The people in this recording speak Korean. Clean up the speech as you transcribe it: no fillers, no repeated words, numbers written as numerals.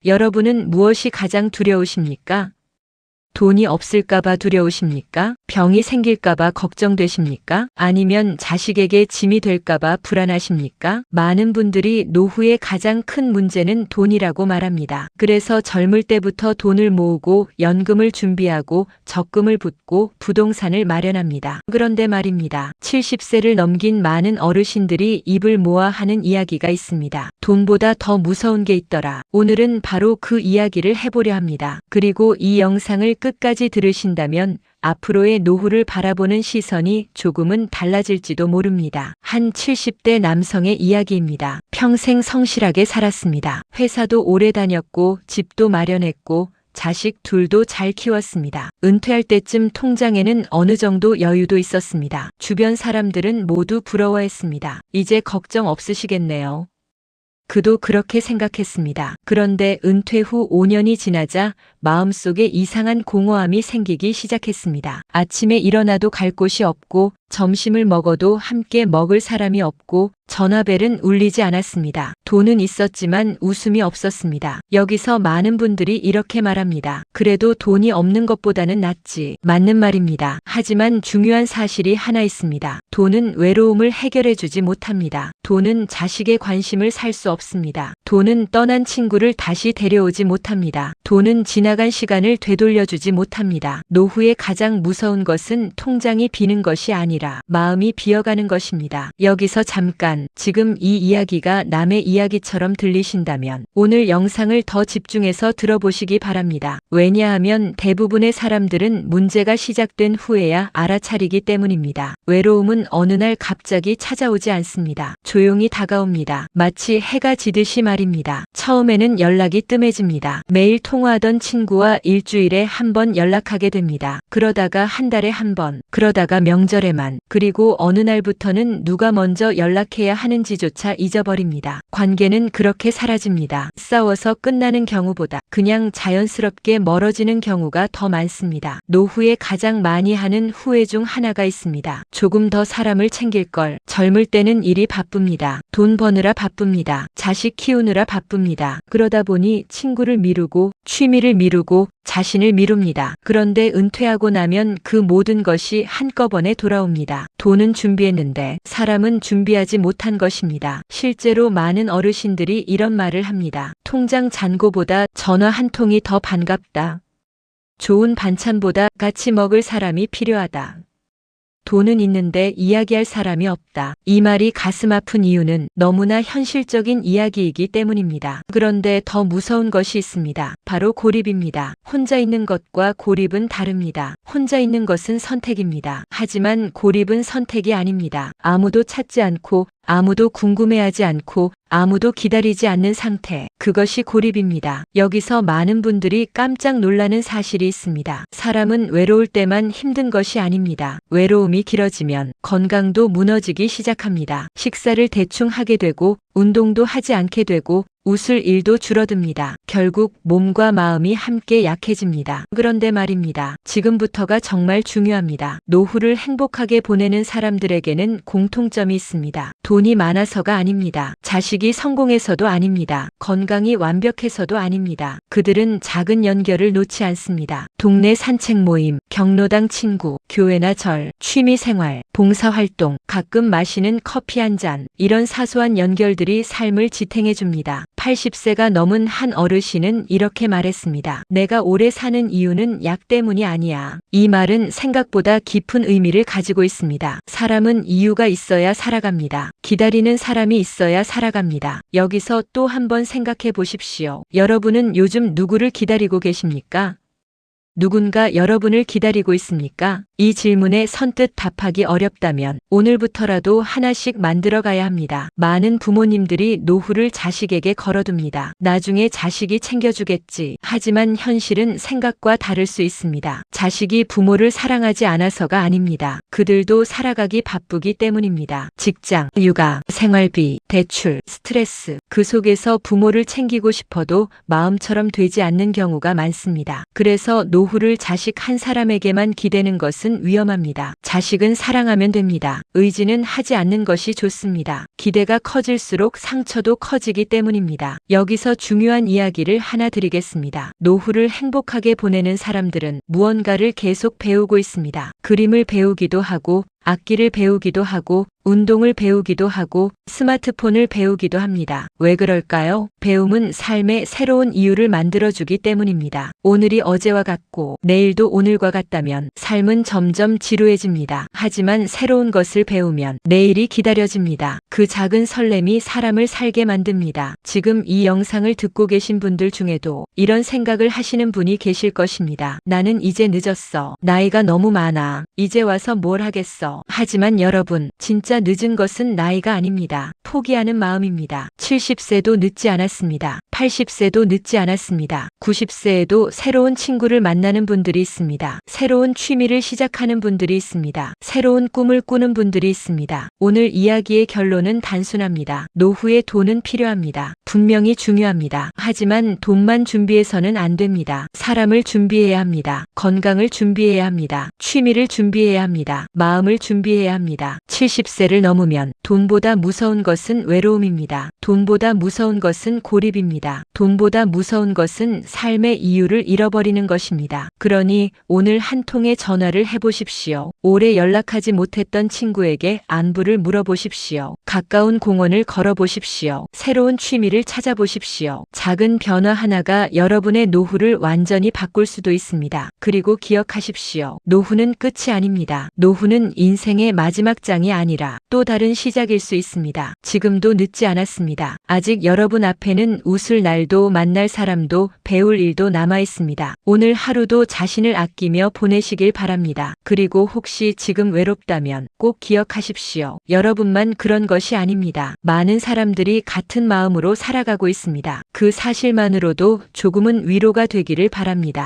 여러분은 무엇이 가장 두려우십니까? 돈이 없을까봐 두려우십니까? 병이 생길까봐 걱정되십니까? 아니면 자식에게 짐이 될까봐 불안하십니까? 많은 분들이 노후의 가장 큰 문제는 돈이라고 말합니다. 그래서 젊을 때부터 돈을 모으고 연금을 준비하고 적금을 붓고 부동산을 마련합니다. 그런데 말입니다. 70세를 넘긴 많은 어르신들이 입을 모아 하는 이야기가 있습니다. 돈보다 더 무서운 게 있더라. 오늘은 바로 그 이야기를 해보려 합니다. 그리고 이 영상을 끝까지 들으신다면 앞으로의 노후를 바라보는 시선이 조금은 달라질지도 모릅니다. 한 70대 남성의 이야기입니다. 평생 성실하게 살았습니다. 회사도 오래 다녔고 집도 마련했고 자식 둘도 잘 키웠습니다. 은퇴할 때쯤 통장에는 어느 정도 여유도 있었습니다. 주변 사람들은 모두 부러워했습니다. 이제 걱정 없으시겠네요. 그도 그렇게 생각했습니다. 그런데 은퇴 후 5년이 지나자 마음속에 이상한 공허함이 생기기 시작했습니다. 아침에 일어나도 갈 곳이 없고 점심을 먹어도 함께 먹을 사람이 없고 전화벨은 울리지 않았습니다. 돈은 있었지만 웃음이 없었습니다. 여기서 많은 분들이 이렇게 말합니다. 그래도 돈이 없는 것보다는 낫지. 맞는 말입니다. 하지만 중요한 사실이 하나 있습니다. 돈은 외로움을 해결해주지 못합니다. 돈은 자식의 관심을 살 수 없습니다. 돈은 떠난 친구를 다시 데려오지 못합니다. 돈은 지나간 시간을 되돌려주지 못합니다. 노후의 가장 무서운 것은 통장이 비는 것이 아니라 마음이 비어가는 것입니다. 여기서 잠깐, 지금 이 이야기가 남의 이야기처럼 들리신다면 오늘 영상을 더 집중해서 들어보시기 바랍니다. 왜냐하면 대부분의 사람들은 문제가 시작된 후에야 알아차리기 때문입니다. 외로움은 어느 날 갑자기 찾아오지 않습니다. 조용히 다가옵니다. 마치 해가 지듯이 말입니다. 처음에는 연락이 뜸해집니다. 매일 통화하던 친구와 일주일에 한 번 연락하게 됩니다. 그러다가 한 달에 한 번, 그러다가 명절에만, 그리고 어느 날부터는 누가 먼저 연락해야 하는지조차 잊어버립니다. 관계는 그렇게 사라집니다. 싸워서 끝나는 경우보다 그냥 자연스럽게 멀어지는 경우가 더 많습니다. 노후에 가장 많이 하는 후회 중 하나가 있습니다. 조금 더 사람을 챙길 걸. 젊을 때는 일이 바쁩니다. 돈 버느라 바쁩니다. 자식 키우느라 바쁩니다. 그러다 보니 친구를 미루고 취미를 미루고 자신을 미룹니다. 그런데 은퇴하고 나면 그 모든 것이 한꺼번에 돌아옵니다. 돈은 준비했는데 사람은 준비하지 못한 것입니다. 실제로 많은 어르신들이 이런 말을 합니다. 통장 잔고보다 전화 한 통이 더 반갑다. 좋은 반찬보다 같이 먹을 사람이 필요하다. 돈은 있는데 이야기할 사람이 없다. 이 말이 가슴 아픈 이유는 너무나 현실적인 이야기이기 때문입니다. 그런데 더 무서운 것이 있습니다. 바로 고립입니다. 혼자 있는 것과 고립은 다릅니다. 혼자 있는 것은 선택입니다. 하지만 고립은 선택이 아닙니다. 아무도 찾지 않고 아무도 궁금해하지 않고 아무도 기다리지 않는 상태. 그것이 고립입니다. 여기서 많은 분들이 깜짝 놀라는 사실이 있습니다. 사람은 외로울 때만 힘든 것이 아닙니다. 외로움이 길어지면 건강도 무너지기 시작합니다. 식사를 대충 하게 되고 운동도 하지 않게 되고 웃을 일도 줄어듭니다. 결국 몸과 마음이 함께 약해집니다. 그런데 말입니다. 지금부터가 정말 중요합니다. 노후를 행복하게 보내는 사람들에게는 공통점이 있습니다. 돈이 많아서가 아닙니다. 자식이 성공해서도 아닙니다. 건강이 완벽해서도 아닙니다. 그들은 작은 연결을 놓지 않습니다. 동네 산책 모임, 경로당 친구, 교회나 절, 취미생활, 봉사활동, 가끔 마시는 커피 한 잔, 이런 사소한 연결들이 삶을 지탱해줍니다. 80세가 넘은 한 어르신은 이렇게 말했습니다. 내가 오래 사는 이유는 약 때문이 아니야. 이 말은 생각보다 깊은 의미를 가지고 있습니다. 사람은 이유가 있어야 살아갑니다. 기다리는 사람이 있어야 살아갑니다. 여기서 또 한번 생각해 보십시오. 여러분은 요즘 누구를 기다리고 계십니까? 누군가 여러분을 기다리고 있습니까? 이 질문에 선뜻 답하기 어렵다면 오늘부터라도 하나씩 만들어 가야 합니다. 많은 부모님들이 노후를 자식에게 걸어둡니다. 나중에 자식이 챙겨주겠지. 하지만 현실은 생각과 다를 수 있습니다. 자식이 부모를 사랑하지 않아서가 아닙니다. 그들도 살아가기 바쁘기 때문입니다. 직장, 육아, 생활비, 대출, 스트레스, 그 속에서 부모를 챙기고 싶어도 마음처럼 되지 않는 경우가 많습니다. 그래서 노후를 자식 한 사람에게만 기대는 것은 것은 위험합니다. 자식은 사랑하면 됩니다. 의지는 하지 않는 것이 좋습니다. 기대가 커질수록 상처도 커지기 때문입니다. 여기서 중요한 이야기를 하나 드리겠습니다. 노후를 행복하게 보내는 사람들은 무언가를 계속 배우고 있습니다. 그림을 배우기도 하고, 악기를 배우기도 하고, 운동을 배우기도 하고, 스마트폰을 배우기도 합니다. 왜 그럴까요? 배움은 삶의 새로운 이유를 만들어주기 때문입니다. 오늘이 어제와 같고 내일도 오늘과 같다면 삶은 점점 지루해집니다. 하지만 새로운 것을 배우면 내일이 기다려집니다. 그 작은 설렘이 사람을 살게 만듭니다. 지금 이 영상을 듣고 계신 분들 중에도 이런 생각을 하시는 분이 계실 것입니다. 나는 이제 늦었어. 나이가 너무 많아. 이제 와서 뭘 하겠어. 하지만 여러분, 진짜 늦은 것은 나이가 아닙니다. 포기하는 마음입니다. 70세도 늦지 않았습니다. 80세도 늦지 않았습니다. 90세에도 새로운 친구를 만나는 분들이 있습니다. 새로운 취미를 시작하는 분들이 있습니다. 새로운 꿈을 꾸는 분들이 있습니다. 오늘 이야기의 결론은 단순합니다. 노후에 돈은 필요합니다. 분명히 중요합니다. 하지만 돈만 준비해서는 안 됩니다. 사람을 준비해야 합니다. 건강을 준비해야 합니다. 취미를 준비해야 합니다. 마음을 준비해야 합니다. 70세를 넘으면 돈보다 무서운 것은 외로움입니다. 돈보다 무서운 것은 고립입니다. 돈보다 무서운 것은 삶의 이유를 잃어버리는 것입니다. 그러니 오늘 한 통의 전화를 해보십시오. 오래 연락하지 못했던 친구에게 안부를 물어보십시오. 가까운 공원을 걸어보십시오. 새로운 취미를 찾아보십시오. 작은 변화 하나가 여러분의 노후를 완전히 바꿀 수도 있습니다. 그리고 기억하십시오. 노후는 끝이 아닙니다. 노후는 인생의 마지막 장이 아니라 또 다른 시작일 수 있습니다. 지금도 늦지 않았습니다. 아직 여러분 앞에는 웃을 날도 만날 사람도 배울 일도 남아 있습니다. 오늘 하루도 자신을 아끼며 보내시길 바랍니다. 그리고 혹시 지금 외롭다면 꼭 기억하십시오. 여러분만 그런 것이 아닙니다. 많은 사람들이 같은 마음으로 살아가고 있습니다. 그 사실만으로도 조금은 위로가 되기를 바랍니다.